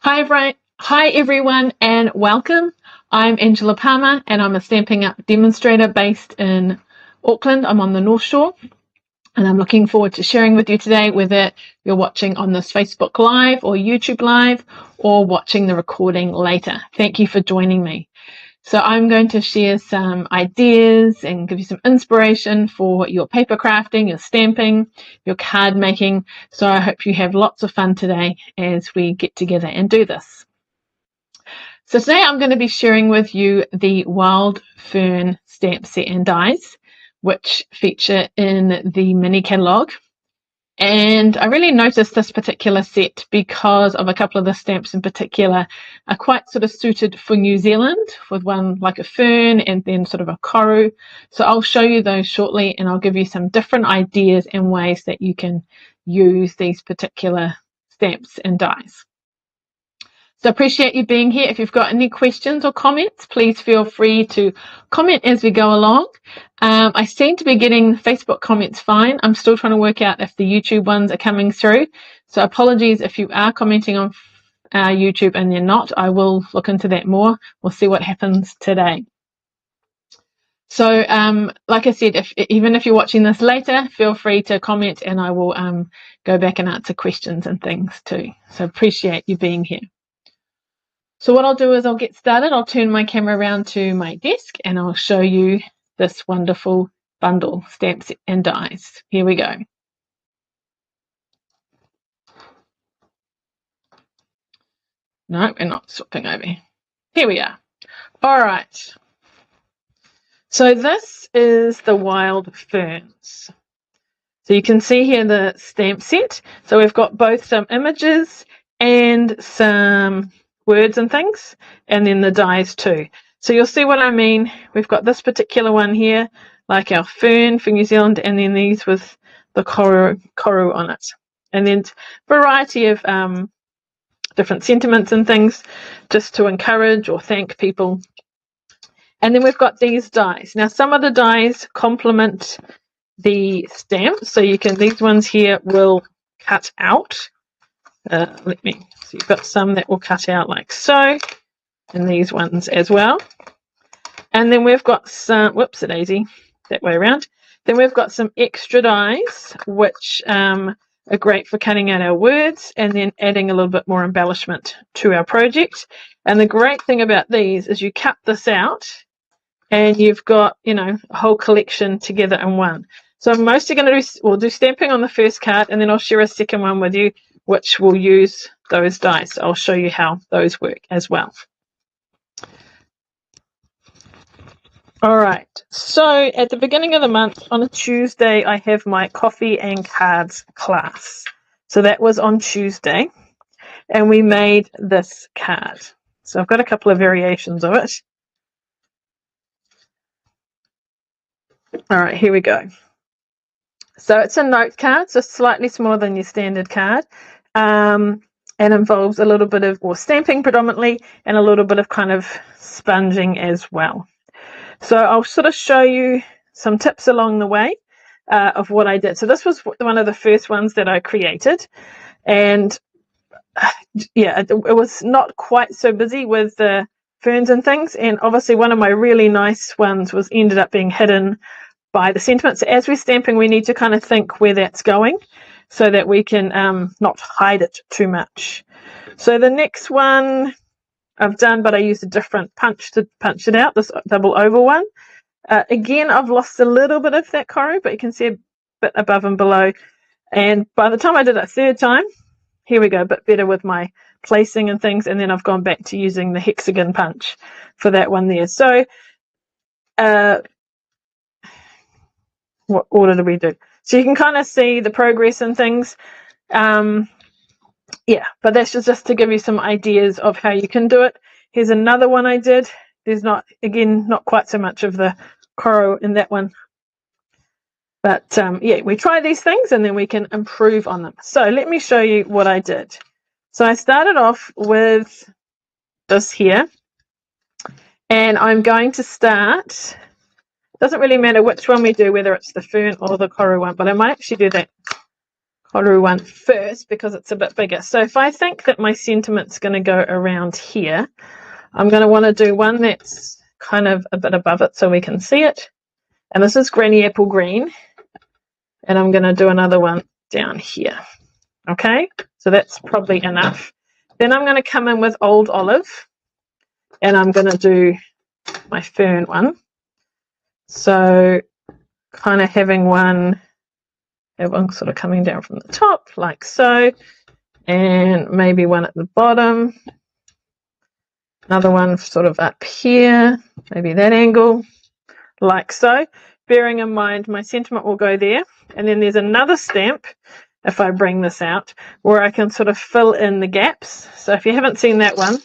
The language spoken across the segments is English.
Hi everyone, and welcome. I'm Angela Palmer, and I'm a Stampin' Up demonstrator based in Auckland. I'm on the North Shore, and I'm looking forward to sharing with you today, whether you're watching on this Facebook Live or YouTube Live, or watching the recording later. Thank you for joining me. So I'm going to share some ideas and give you some inspiration for your paper crafting, your stamping, your card making. So I hope you have lots of fun today as we get together and do this. So today I'm going to be sharing with you the Wild Fern stamp set and dies, which feature in the mini catalogue. And I really noticed this particular set because of a couple of the stamps in particular are quite sort of suited for New Zealand, with one like a fern and then sort of a koru. So I'll show you those shortly, and I'll give you some different ideas and ways that you can use these particular stamps and dies. So appreciate you being here. If you've got any questions or comments, please feel free to comment as we go along. I seem to be getting Facebook comments fine. I'm still trying to work out if the YouTube ones are coming through. So apologies if you are commenting on YouTube and they're not. I will look into that more. We'll see what happens today. So like I said, even if you're watching this later, feel free to comment and I will go back and answer questions and things too. So appreciate you being here. So what I'll do is I'll get started. I'll turn my camera around to my desk and I'll show you this wonderful bundle, stamps and dies. Here we go. No, we're not swapping over. Here we are. All right. So this is the Wild Ferns. So you can see here the stamp set. So we've got both some images and some words and things, and then the dies too. So you'll see what I mean. We've got this particular one here, like our fern for New Zealand, and then these with the koru on it. And then variety of different sentiments and things just to encourage or thank people. And then we've got these dies. Now some of the dies complement the stamp, so you can, these ones here will cut out. So you've got some that will cut out like so, and these ones as well. And then we've got some, whoops a daisy, that way around. Then we've got some extra dies, which are great for cutting out our words and then adding a little bit more embellishment to our project. And the great thing about these is you cut this out and you've got, you know, a whole collection together in one. So I'm mostly going to we'll do stamping on the first card, and then I'll share a second one with you, which will use those dies. So I'll show you how those work as well. All right, so at the beginning of the month, on a Tuesday, I have my coffee and cards class. So that was on Tuesday, and we made this card. So I've got a couple of variations of it. All right, here we go. So it's a note card, so slightly smaller than your standard card, and involves a little bit of, or stamping predominantly, and a little bit of kind of sponging as well. So I'll sort of show you some tips along the way of what I did. So this was one of the first ones that I created, and yeah, it was not quite so busy with the ferns and things, and obviously one of my really nice ones was ended up being hidden by the sentiments. As we're stamping, we need to kind of think where that's going so that we can not hide it too much. So the next one I've done, but I used a different punch to punch it out, this double oval one. Again, I've lost a little bit of that koru, but you can see a bit above and below. And by the time I did it a third time, here we go, a bit better with my placing and things. And then I've gone back to using the hexagon punch for that one there. So what order do we do? So you can kind of see the progress and things. Yeah, but that's just to give you some ideas of how you can do it. Here's another one I did. There's not quite so much of the koru in that one. But yeah, we try these things and then we can improve on them. So let me show you what I did. So I started off with this here. And I'm going to start, doesn't really matter which one we do, whether it's the fern or the koru one, but I might actually do that Koru one first because it's a bit bigger. So if I think that my sentiment's going to go around here, I'm going to want to do one that's kind of a bit above it so we can see it. And this is Granny Apple Green. And I'm going to do another one down here. Okay, so that's probably enough. Then I'm going to come in with Old Olive. And I'm going to do my Fern one. So kind of having one sort of coming down from the top like so, and maybe one at the bottom, another one sort of up here, maybe that angle like so, bearing in mind my sentiment will go there. And then there's another stamp, if I bring this out, where I can sort of fill in the gaps. So if you haven't seen that one,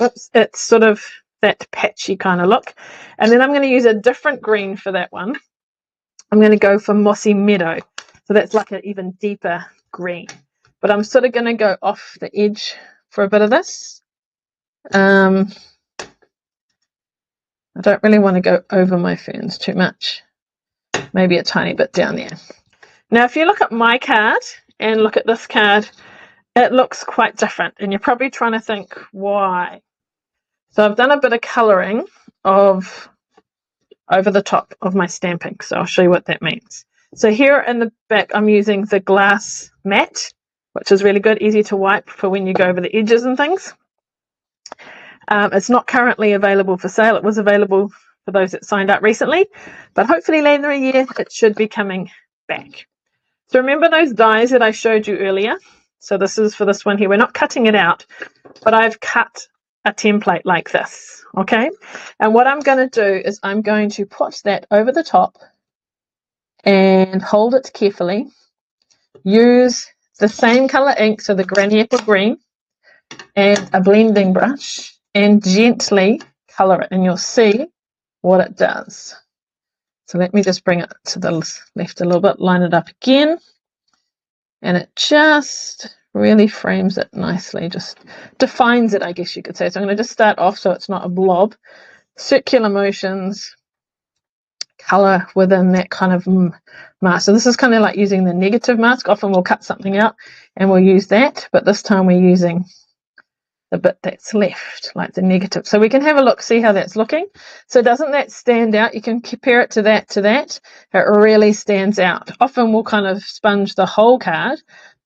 oops, it's sort of that patchy kind of look. And then I'm going to use a different green for that one. I'm going to go for Mossy Meadow. So that's like an even deeper green. But I'm sort of going to go off the edge for a bit of this. I don't really want to go over my ferns too much. Maybe a tiny bit down there. Now, if you look at my card and look at this card, it looks quite different. And you're probably trying to think, why? So I've done a bit of colouring of over the top of my stamping. So I'll show you what that means. So here in the back, I'm using the glass matte, which is really good, easy to wipe for when you go over the edges and things. It's not currently available for sale. It was available for those that signed up recently, but hopefully later in the year, it should be coming back. So remember those dies that I showed you earlier? So this is for this one here. We're not cutting it out, but I've cut a template like this, okay? And what I'm going to do is I'm going to put that over the top and hold it carefully. Use the same color ink, so the Granny Apple Green, and a blending brush, and gently color it, and you'll see what it does. So let me just bring it to the left a little bit, line it up again, and it just really frames it nicely, just defines it, I guess you could say. So I'm going to just start off so it's not a blob. Circular motions, color within that kind of mask. So this is kind of like using the negative mask. Often we'll cut something out and we'll use that, but this time we're using the bit that's left, like the negative. So we can have a look, see how that's looking. So doesn't that stand out? You can compare it to that, It really stands out. Often we'll kind of sponge the whole card,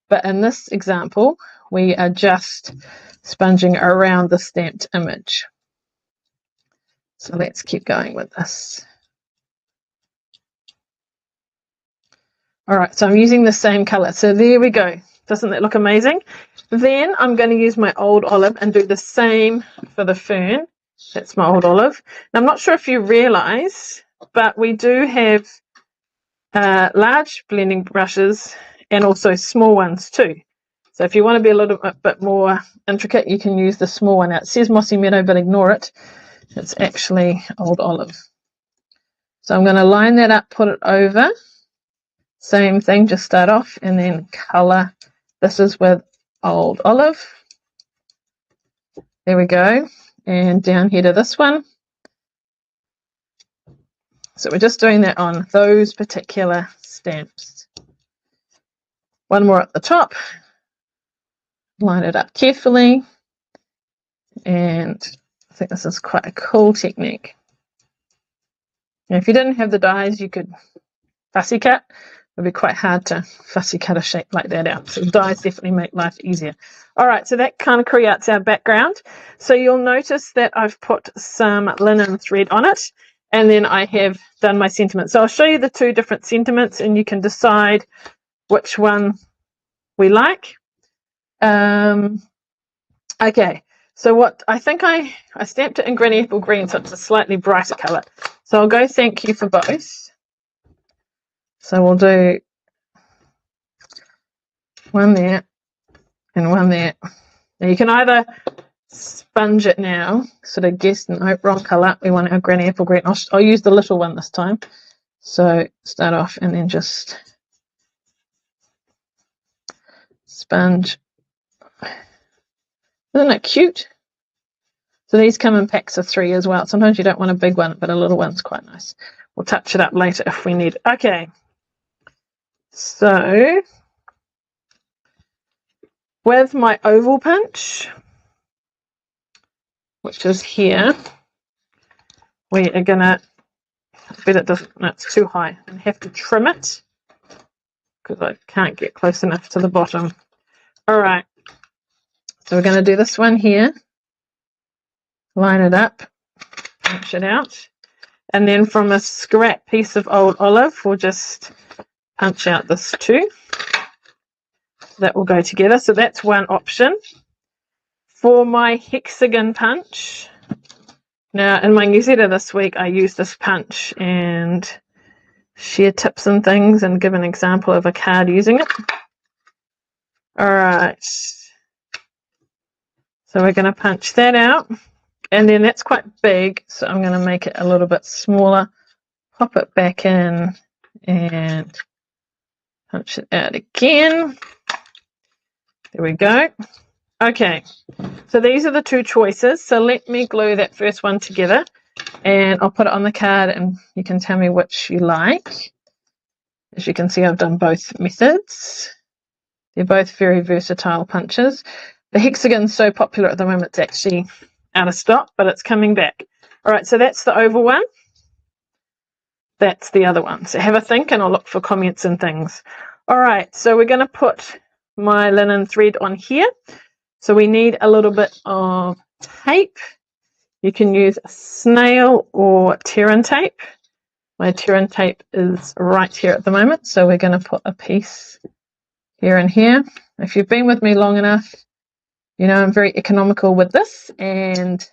but in this example, we are just sponging around the stamped image. So let's keep going with this. All right, so I'm using the same color. So there we go. Doesn't that look amazing? Then I'm going to use my Old Olive and do the same for the fern. That's my Old Olive. Now, I'm not sure if you realize, but we do have large blending brushes and also small ones too. So if you want to be a little bit more intricate, you can use the small one. Now, it says Mossy Meadow, but ignore it. It's actually Old Olive. So I'm going to line that up, put it over. Same thing, just start off and then color. This is with Old Olive. There we go. And down here to this one. So we're just doing that on those particular stamps. One more at the top. Line it up carefully. And I think this is quite a cool technique. Now, if you didn't have the dies, you could fussy cut. It would be quite hard to fussy cut a shape like that out. So dies definitely make life easier. All right, so that kind of creates our background. So you'll notice that I've put some linen thread on it, and then I have done my sentiment. So I'll show you the two different sentiments, and you can decide which one we like. Okay, so what I think I stamped it in Granny Apple Green, so it's a slightly brighter colour. So I'll go thank you for both. So we'll do one there and one there. Now you can either sponge it now, sort of guess, no, wrong colour. We want our Granny Apple Green. I'll use the little one this time. So start off and then just sponge. Isn't it cute? So these come in packs of 3 as well. Sometimes you don't want a big one, but a little one's quite nice. We'll touch it up later if we need it. Okay. So With my oval punch, which is here, we are gonna, bet it doesn't, no, it's too high, and have to trim it because I can't get close enough to the bottom. All right, so we're gonna do this one here, line it up, punch it out, and then from a scrap piece of old olive, we'll just punch out this too. That will go together. So that's one option. For my hexagon punch, now in my newsletter this week, I used this punch and share tips and things and give an example of a card using it. All right. So we're going to punch that out. And then that's quite big, so I'm going to make it a little bit smaller. Pop it back in and punch it out again. There we go. Okay, so these are the two choices. So let me glue that first one together and I'll put it on the card and you can tell me which you like. As you can see, I've done both methods. They're both very versatile punches. The hexagon's so popular at the moment, it's actually out of stock, but it's coming back. All right, so that's the oval one. That's the other one. So have a think and I'll look for comments and things. All right, so we're going to put my linen thread on here. So we need a little bit of tape. You can use a snail or Terran tape. My Terran tape is right here at the moment, so we're going to put a piece here and here. If you've been with me long enough, you know I'm very economical with this, and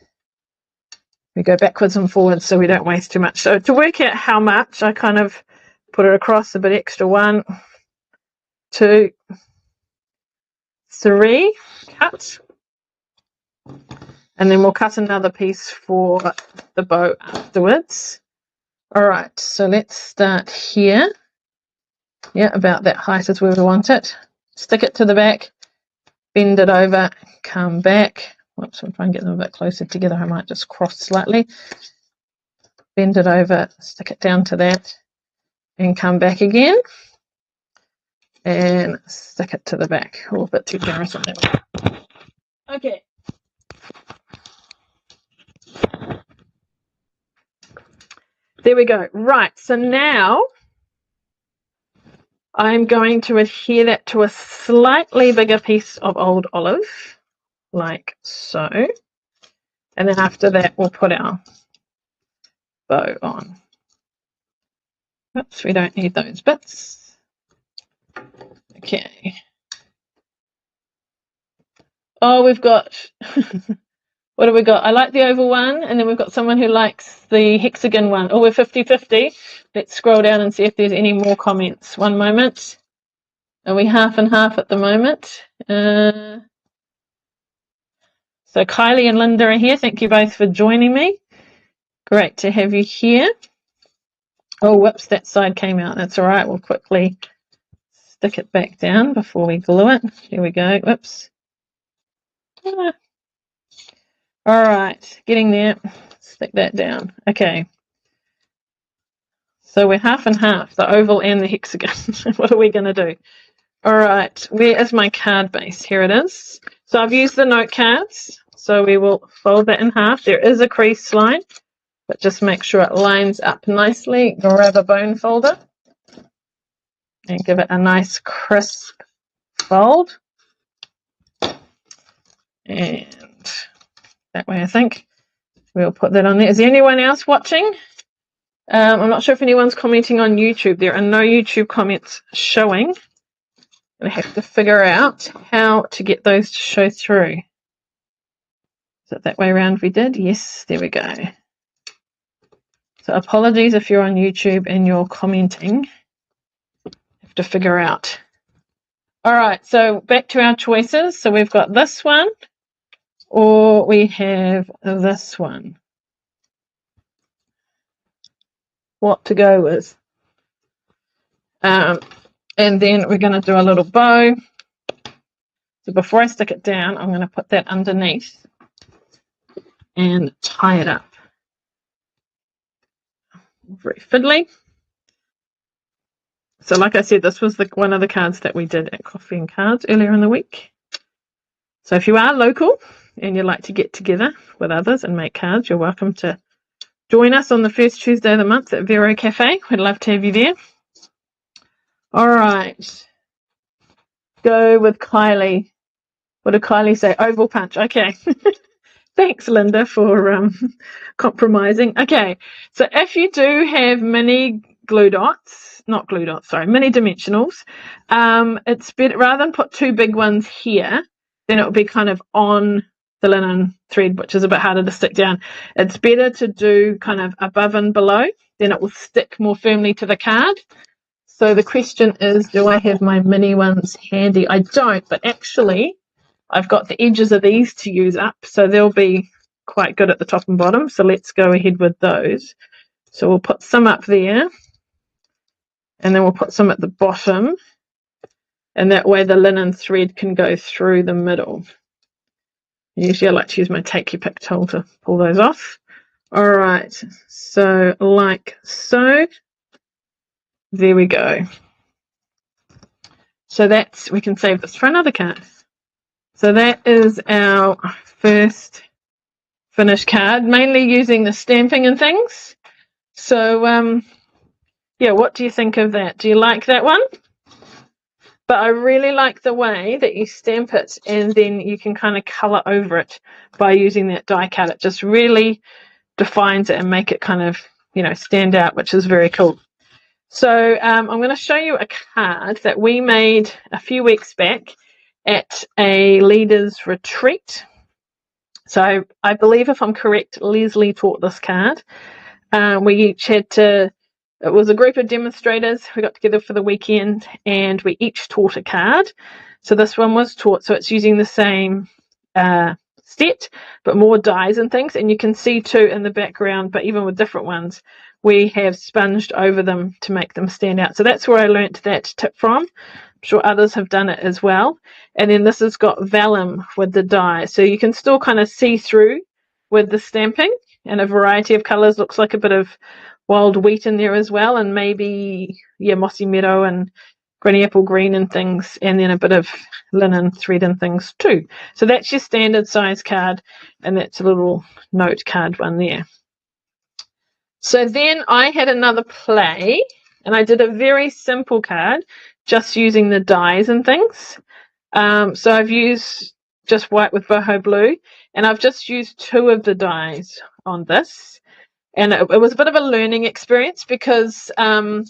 we go backwards and forwards so we don't waste too much. So to work out how much, I kind of put it across a bit extra. 1, 2, 3, cut. And then we'll cut another piece for the bow afterwards. All right, so let's start here. Yeah, about that height is where we want it. Stick it to the back, bend it over, come back. Whoops, I'm trying to get them a bit closer together. I might just cross slightly. Bend it over, stick it down to that, and come back again. And stick it to the back. Oh, a bit too generous on that one. Okay. There we go. Right, so now I'm going to adhere that to a slightly bigger piece of old olive, like so. And then after that, we'll put our bow on. Oops, we don't need those bits. Okay. Oh, we've got, what have we got? I like the oval one, and then we've got someone who likes the hexagon one. Oh, we're 50-50. Let's scroll down and see if there's any more comments. One moment. Are we half and half at the moment? So Kylie and Linda are here. Thank you both for joining me. Great to have you here. Oh, whoops, that side came out. That's all right. We'll quickly stick it back down before we glue it. Here we go. Whoops. Ah. All right, getting there. Stick that down. Okay. So we're half and half, the oval and the hexagon. What are we going to do? All right, where is my card base? Here it is. So I've used the note cards. So we will fold that in half. There is a crease line, but just make sure it lines up nicely. Grab a bone folder and give it a nice crisp fold. And that way, I think we'll put that on there. Is there anyone else watching? I'm not sure if anyone's commenting on YouTube. There are no YouTube comments showing. I have to figure out how to get those to show through. Is it that way around we did? Yes, there we go. So apologies if you're on YouTube and you're commenting. I have to figure out. All right, so back to our choices. So we've got this one, or we have this one. What to go with? And then we're going to do a little bow. So before I stick it down, I'm going to put that underneath and tie it up. Very fiddly. So like I said, this was one of the cards that we did at Coffee and Cards earlier in the week. So if you are local and you'd like to get together with others and make cards, you're welcome to join us on the first Tuesday of the month at Vero Cafe. We'd love to have you there. All right. Go with Kylie. What did Kylie say? Oval punch. Okay. Thanks, Linda, for compromising. Okay. So if you do have mini glue dots, not glue dots, sorry, mini dimensionals, it's better, rather than put two big ones here, then it will be kind of on the linen thread, which is a bit harder to stick down. It's better to do kind of above and below, then it will stick more firmly to the card. So the question is, do I have my mini ones handy? I don't, but actually I've got the edges of these to use up, so they'll be quite good at the top and bottom. So let's go ahead with those. So we'll put some up there, and then we'll put some at the bottom, and that way the linen thread can go through the middle. Usually I like to use my take your pick tool to pull those off. All right, so like so. There we go. So that's, we can save this for another card. So that is our first finished card, mainly using the stamping and things. So yeah, what do you think of that? Do you like that one? But I really like the way that you stamp it and then you can kind of colour over it by using that die cut. It just really defines it and make it kind of, you know, stand out, which is very cool. So I'm going to show you a card that we made a few weeks back at a leaders retreat. So I believe, if I'm correct, Leslie taught this card. We each had to, it was a group of demonstrators. We got together for the weekend and we each taught a card. So this one was taught, so it's using the same set, but more dies and things. And you can see too in the background, but even with different ones, we have sponged over them to make them stand out. So that's where I learnt that tip from. I'm sure others have done it as well. And then this has got vellum with the die. So you can still kind of see through with the stamping, and a variety of colours. Looks like a bit of wild wheat in there as well, and maybe, yeah, mossy meadow and granny apple green and things, and then a bit of linen thread and things too. So that's your standard size card, and that's a little note card one there. So then I had another play, and I did a very simple card, just using the dies and things. So I've used just white with boho blue, and I've just used two of the dies on this. And it was a bit of a learning experience because I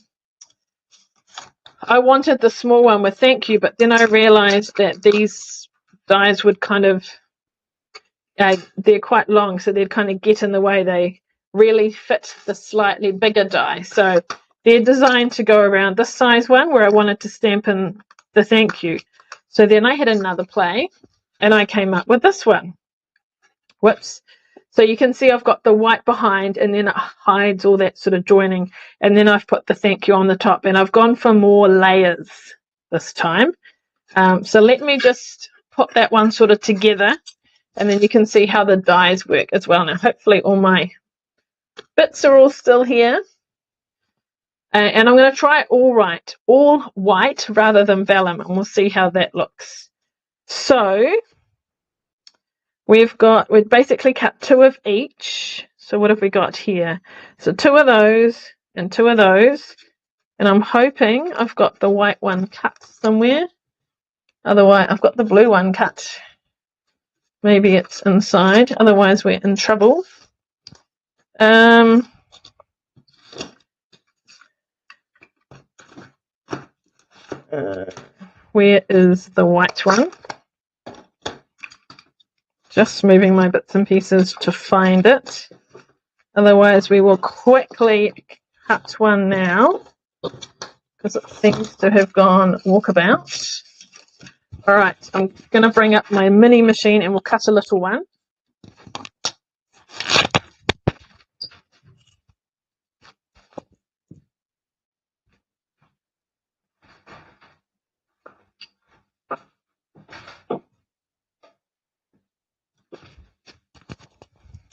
wanted the small one with thank you, but then I realized that these dies would kind of, they're quite long, so they'd kind of get in the way. They really fit the slightly bigger die. So they're designed to go around this size one where I wanted to stamp in the thank you. So then I had another play and I came up with this one. Whoops. So you can see I've got the white behind, and then it hides all that sort of joining, and then I've put the thank you on the top, and I've gone for more layers this time. So let me just put that one sort of together, and then you can see how the dies work as well. Now hopefully all my bits are all still here, and I'm going to try all white rather than vellum, and we'll see how that looks. So we've basically cut two of each. So what have we got here? So two of those and two of those. And I'm hoping I've got the white one cut somewhere. Otherwise, I've got the blue one cut. Maybe it's inside. Otherwise, we're in trouble. Where is the white one? Just moving my bits and pieces to find it. Otherwise, we will quickly cut one now because it seems to have gone walkabout. All right, I'm going to bring up my mini machine and we'll cut a little one.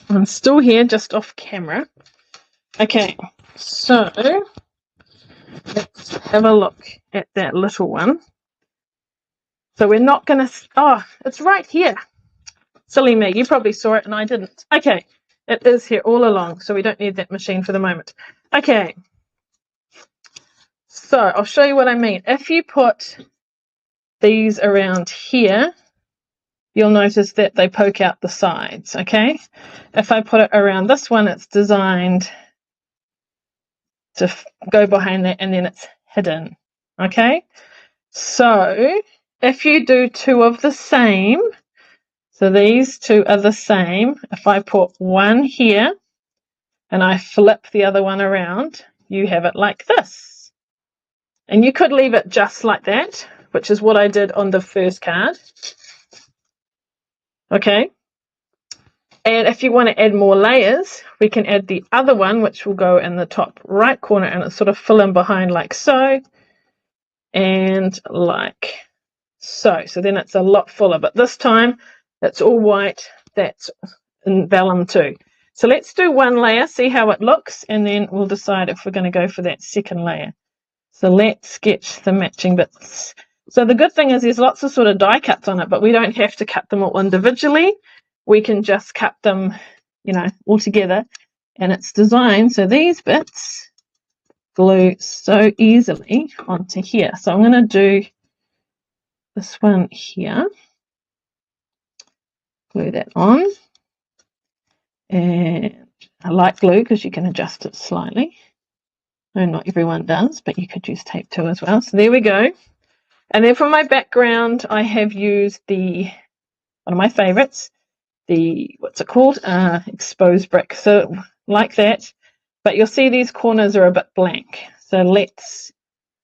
I'm still here, just off camera. Okay, so let's have a look at that little one. So we're not going to, oh, it's right here. Silly me, you probably saw it and I didn't. Okay, it is here all along, so we don't need that machine for the moment. Okay, so I'll show you what I mean. If you put these around here, you'll notice that they poke out the sides, okay? If I put it around this one, it's designed to go behind that and then it's hidden, okay? So if you do two of the same, so these two are the same, if I put one here and I flip the other one around, you have it like this. And you could leave it just like that, which is what I did on the first card. Okay. And if you want to add more layers, we can add the other one, which will go in the top right corner and it's sort of fill in behind like so and like so. So then it's a lot fuller, but this time it's all white. That's in vellum too. So let's do one layer, see how it looks, and then we'll decide if we're going to go for that second layer. So let's sketch the matching bits. So the good thing is there's lots of sort of die cuts on it, but we don't have to cut them all individually. We can just cut them, you know, all together. And it's designed so these bits glue so easily onto here. So I'm going to do this one here. Glue that on. And I like glue because you can adjust it slightly. No, not everyone does, but you could use tape too as well. So there we go. And then for my background, I have used one of my favorites, what's it called? Exposed brick. So like that, but you'll see these corners are a bit blank. So let's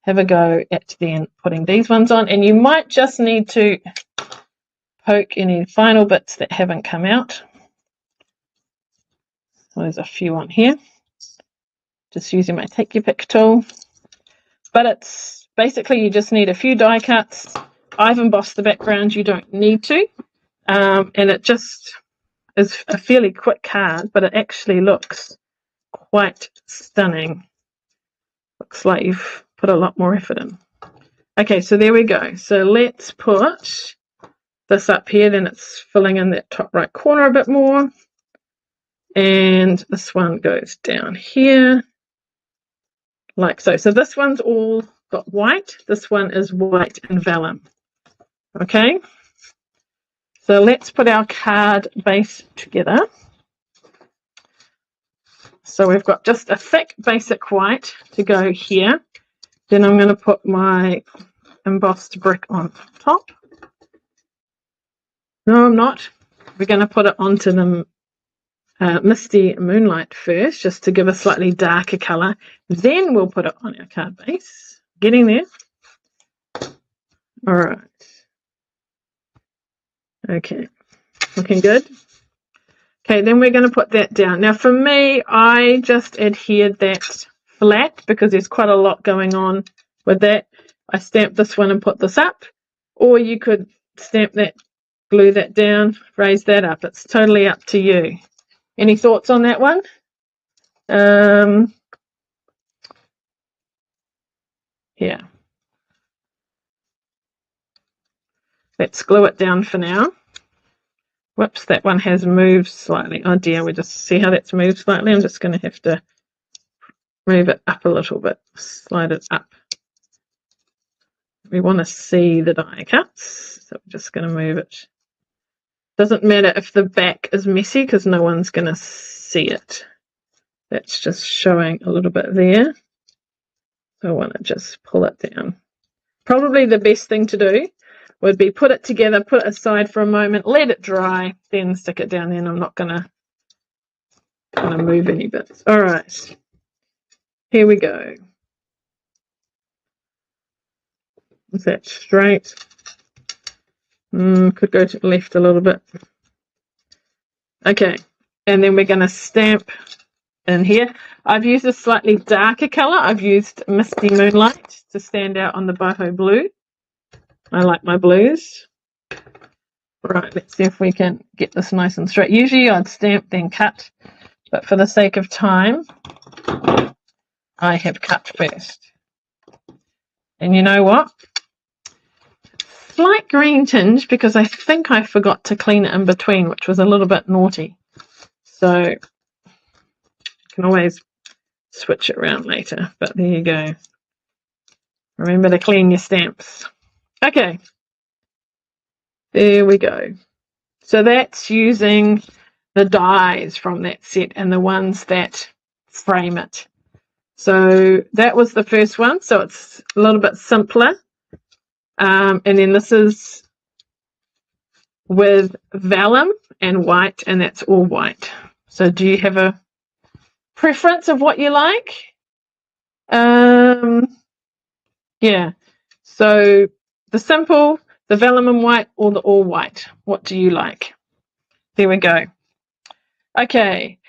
have a go at then putting these ones on. And you might just need to poke any final bits that haven't come out. So there's a few on here. Just using my take your pick tool. But it's basically you just need a few die cuts. I've embossed the background, you don't need to. And it just is a fairly quick card, but it actually looks quite stunning. Looks like you've put a lot more effort in. Okay, so there we go. So let's put this up here, then it's filling in that top right corner a bit more. And this one goes down here. Like so. So this one's all got white. This one is white and vellum. Okay. So let's put our card base together. So we've got just a thick basic white to go here. Then I'm going to put my embossed brick on top. No, I'm not. We're going to put it onto the Misty Moonlight first, just to give a slightly darker colour. Then we'll put it on our card base. Getting there. All right. Okay. Looking good. Okay, then we're going to put that down. Now for me, I just adhered that flat because there's quite a lot going on with that. I stamped this one and put this up. Or you could stamp that, glue that down, raise that up. It's totally up to you. Any thoughts on that one? Yeah. Let's glue it down for now. Whoops, that one has moved slightly. Oh dear, we just see how that's moved slightly. I'm just going to have to move it up a little bit, slide it up. We want to see the die cuts, so we're just going to move it. Doesn't matter if the back is messy because no one's going to see it. That's just showing a little bit there. So I want to just pull it down. Probably the best thing to do would be put it together, put it aside for a moment, let it dry, then stick it down in. I'm not going to move any bits. All right, here we go. Is that straight? Could go to the left a little bit. Okay, and then we're going to stamp in here. I've used a slightly darker colour. I've used Misty Moonlight to stand out on the boho blue. I like my blues. Right, let's see if we can get this nice and straight. Usually I'd stamp then cut, but for the sake of time, I have cut first. And you know what? slight green tinge because I think I forgot to clean it in between, which was a little bit naughty. So you can always switch it around later, but there you go. Remember to clean your stamps. Okay, there we go. So that's using the dies from that set and the ones that frame it. So that was the first one, so it's a little bit simpler. And then this is with vellum and white, and that's all white. So do you have a preference of what you like? Yeah, so the simple, the vellum and white, or the all white. What do you like? There we go. Okay,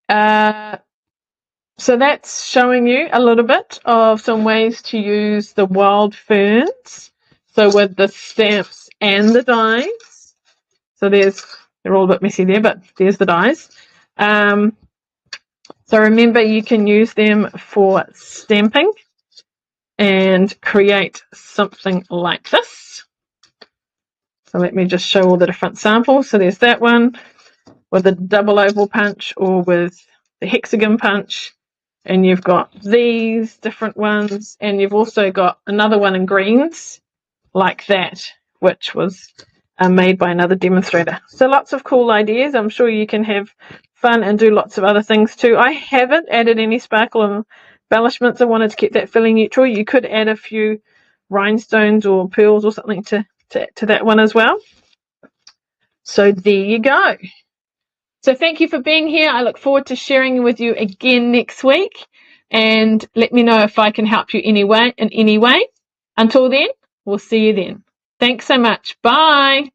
so that's showing you a little bit of some ways to use the wild ferns. So with the stamps and the dies. So they're all a bit messy there, but there's the dies. So remember, you can use them for stamping and create something like this. So let me just show all the different samples. So there's that one with the double oval punch or with the hexagon punch. And you've got these different ones. And you've also got another one in greens like that, which was made by another demonstrator. So lots of cool ideas. I'm sure you can have fun and do lots of other things too. I haven't added any sparkle embellishments. I wanted to keep that feeling neutral. You could add a few rhinestones or pearls or something to that one as well. So there you go. So thank you for being here. I look forward to sharing with you again next week. And let me know if I can help you in any way. Until then, we'll see you then. Thanks so much. Bye.